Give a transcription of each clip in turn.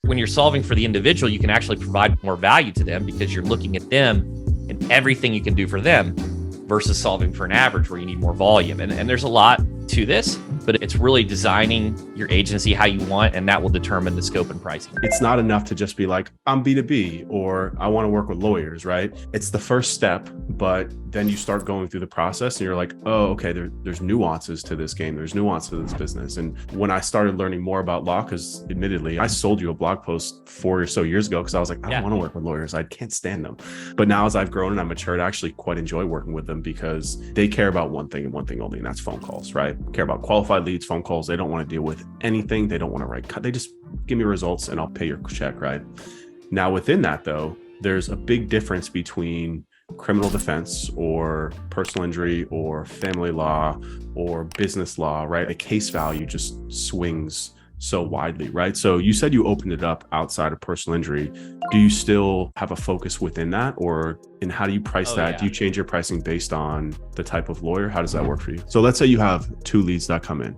When you're solving for the individual, you can actually provide more value to them because you're looking at them and everything you can do for them versus solving for an average where you need more volume. And there's a lot to this, but it's really designing your agency how you want, and that will determine the scope and pricing. It's not enough to just be like, I'm B2B or I want to work with lawyers, right? It's the first step, but then you start going through the process and you're like, oh, okay, there's nuances to this game. There's nuance to this business. And when I started learning more about law, because admittedly, I sold you a blog post 4 or so years ago because I was like, I don't want to work with lawyers. I can't stand them. But now as I've grown and I'm matured, I actually quite enjoy working with them because they care about one thing and one thing only, and that's phone calls, right? Care about qualified leads, phone calls. They don't want to deal with anything. They don't want to write cut. They just give me results and I'll pay your check, right? Now within that though, there's a big difference between criminal defense or personal injury or family law or business law, right? The case value just swings so widely, right? So you said you opened it up outside of personal injury. Do you still have a focus within that, or and how do you price that? Yeah. Do you change your pricing based on the type of lawyer? How does that work for you? So let's say you have 2 leads that come in,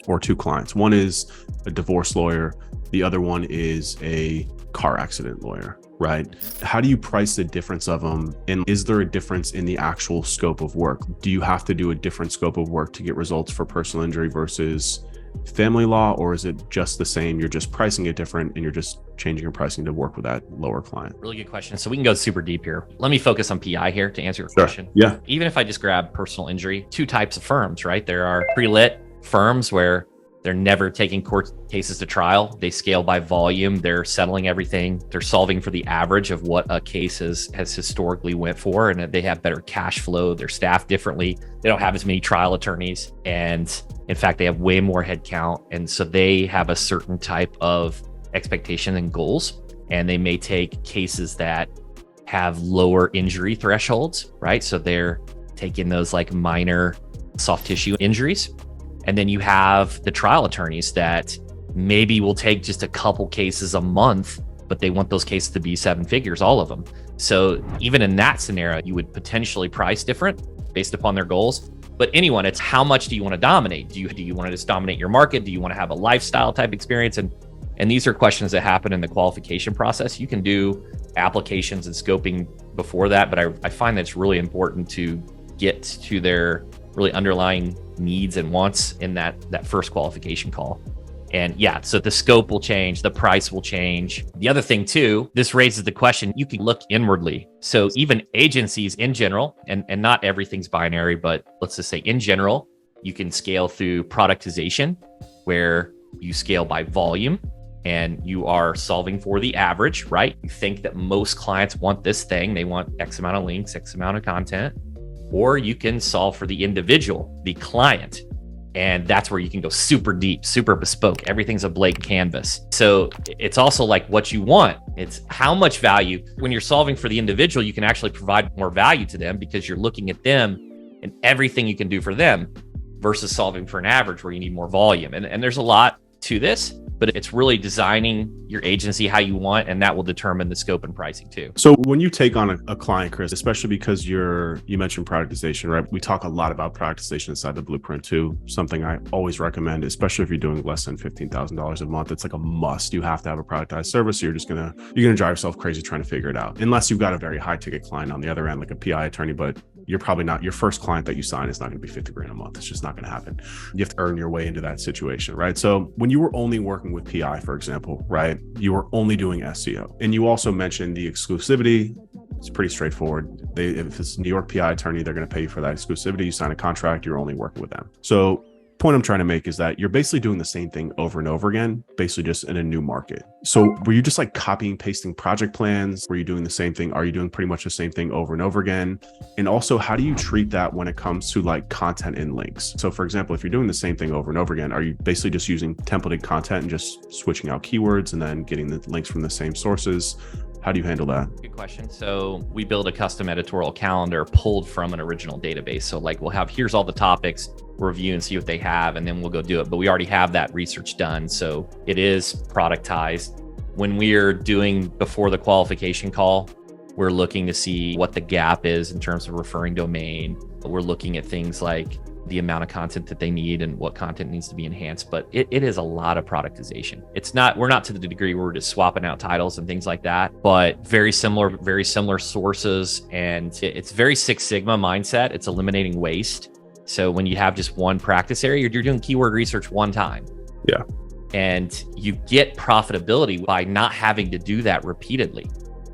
or 2 clients. One is a divorce lawyer. The other one is a car accident lawyer, right? How do you price the difference of them? And is there a difference in the actual scope of work? Do you have to do a different scope of work to get results for personal injury versus family law, or is it just the same? You're just pricing it different and you're just changing your pricing to work with that lower client? Really good question. So we can go super deep here. Let me focus on PI here to answer your Sure. question. Yeah. Even if I just grab personal injury, 2 types of firms, right? There are pre-lit firms where they're never taking court cases to trial. They scale by volume. They're settling everything. They're solving for the average of what a case has historically went for, and they have better cash flow. They're staffed differently. They don't have as many trial attorneys. And in fact, they have way more headcount. And so they have a certain type of expectation and goals. And they may take cases that have lower injury thresholds, right? So they're taking those like minor soft tissue injuries. And then you have the trial attorneys that maybe will take just a couple cases a month, but they want those cases to be 7 figures, all of them. So even in that scenario, you would potentially price different based upon their goals. But anyone, it's how much do you want to dominate? Do you want to just dominate your market? Do you want to have a lifestyle type experience? And these are questions that happen in the qualification process. You can do applications and scoping before that, but I find that it's really important to get to their really underlying needs and wants in that first qualification call. And yeah, so the scope will change, the price will change. The other thing too, this raises the question, you can look inwardly. So even agencies in general, and not everything's binary, but let's just say in general, you can scale through productization, where you scale by volume and you are solving for the average, right? You think that most clients want this thing. They want X amount of links, X amount of content. Or you can solve for the individual, the client. And that's where you can go super deep, super bespoke. Everything's a blank canvas. So it's also like what you want. It's how much value. When you're solving for the individual, you can actually provide more value to them because you're looking at them and everything you can do for them versus solving for an average where you need more volume. And there's a lot to this, but it's really designing your agency how you want, and that will determine the scope and pricing too. So when you take on a client, Chris, especially because you mentioned productization, right? We talk a lot about productization inside the blueprint too. Something I always recommend, especially if you're doing less than $15,000 a month. It's like a must. You have to have a productized service. Or you're gonna drive yourself crazy trying to figure it out, unless you've got a very high ticket client on the other end, like a PI attorney. But you're probably not, your first client that you sign is not going to be 50 grand a month. It's just not going to happen. You have to earn your way into that situation, right? So when you were only working with PI, for example, right, you were only doing SEO. And you also mentioned the exclusivity. It's pretty straightforward. If it's a New York PI attorney, they're going to pay you for that exclusivity. You sign a contract, you're only working with them. So point I'm trying to make is that you're basically doing the same thing over and over again, basically just in a new market. So were you just like copying, pasting project plans? Were you doing the same thing? Are you doing pretty much the same thing over and over again? And also, how do you treat that when it comes to like content and links? So for example, if you're doing the same thing over and over again, are you basically just using templated content and just switching out keywords and then getting the links from the same sources? How do you handle that? Good question. So we build a custom editorial calendar pulled from an original database. So like we'll have, here's all the topics, review and see what they have, and then we'll go do it. But we already have that research done. So it is productized. When we're doing before the qualification call, we're looking to see what the gap is in terms of referring domain. We're looking at things like the amount of content that they need and what content needs to be enhanced. But it is a lot of productization. We're not to the degree where we're just swapping out titles and things like that, but very similar sources. And it's very Six Sigma mindset. It's eliminating waste. So when you have just one practice area, you're doing keyword research one time. Yeah. And you get profitability by not having to do that repeatedly.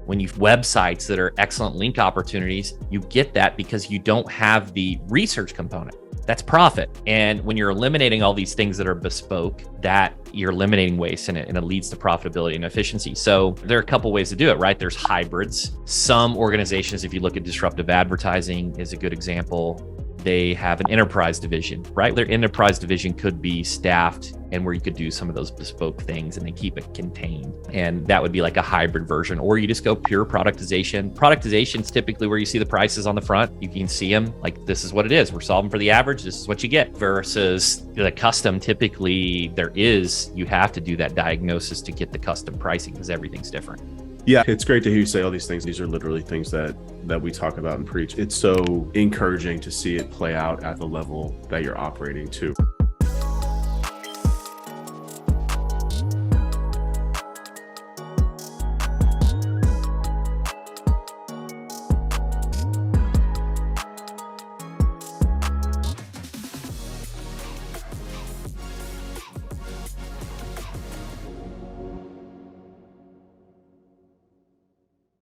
When you have websites that are excellent link opportunities, you get that because you don't have the research component. That's profit. And when you're eliminating all these things that are bespoke, that you're eliminating waste and it leads to profitability and efficiency. So there are a couple ways to do it, right? There's hybrids. Some organizations, if you look at disruptive advertising, is a good example. They have an enterprise division, right? Their enterprise division could be staffed and where you could do some of those bespoke things and they keep it contained. And that would be like a hybrid version, or you just go pure productization. Productization is typically where you see the prices on the front. You can see them like, this is what it is. We're solving for the average. This is what you get. Versus the custom, typically you have to do that diagnosis to get the custom pricing because everything's different. Yeah, it's great to hear you say all these things. These are literally things that we talk about and preach. It's so encouraging to see it play out at the level that you're operating to.